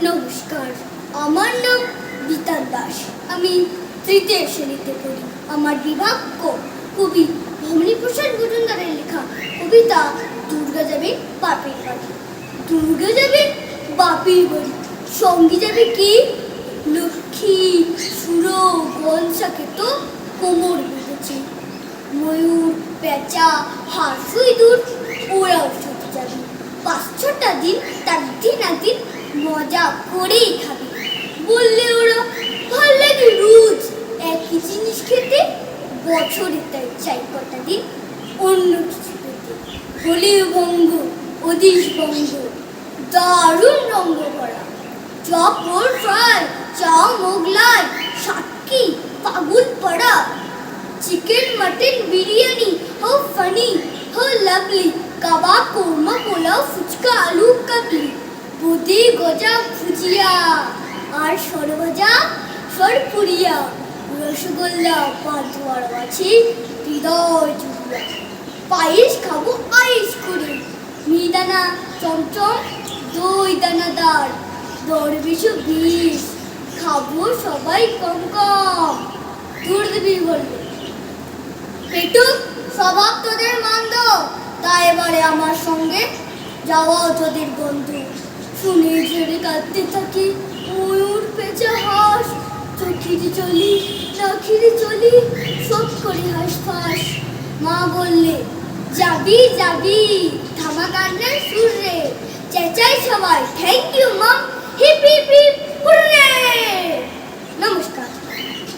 নমস্কার, আমার নাম বিতান দাস। আমি তৃতীয় শ্রেণীতে পড়ি। আমার বিভাগ কবি ভবানীপ্রসাদ মজুমদারের লেখা কবিতা দুর্গা যাবে বাপের বাড়ি। দুর্গা যাবে বাপের বাড়ি, সঙ্গে যাবে কি? লক্ষ্মী, সুরো, বনসাকে তো কোমর বেঁধেছে। ময়ূর, পেঁচা, হাঁস, ইঁদুর ওরাও সাথে যাবে। ৫-৬টা দিন তার দিন মজা করেই খাবে। বললে ওরা ভাল লাগে রোজ একই জিনিস খেতে, বছরে তাই চাই কটা দিন অন্য কিছু পেতে। হলেও বঙ্গ, অদিশ বঙ্গ, দারুণ রঙ্গ ভরা। চপর ফ্রাই, চা মোগলাই, সাক্ষী পাগল পাড়া। Chicken mutton biryani, how funny, how lovely. Kebab, korma, pulao, phuchka, আলু কাবলি, বোঁদে, গজা, ভুজিয়া, আর সরভাজা, সরপুরিয়া, রসগোল্লা, পান্তুয়ার আছে হৃদয় জুড়িয়া। পায়েস খাবো আয়েস করে, মিহিদানা চমচম, দই দানাদার, দরবেশও বিষ, খাবো সবাই কম কম। দুর্দেবী বলল, পেটুক স্বভাব তোদের মন্দ, তাই এবারে আমার সঙ্গে যাওয়া তোদের বন্ধু। শুনে ঝেড়ে কাঁদতে থাকি ময়ূর, পেঁচা, হাঁস। চোখেরে চলি নাখিরে চলি, সব করে হাঁস ফাঁস। মা বললে, যাবি যাবি, থামা কান্নার সুর রে। চেঁচাই সবাই, thank you mom, hip hip hip hurray. নমস্কার।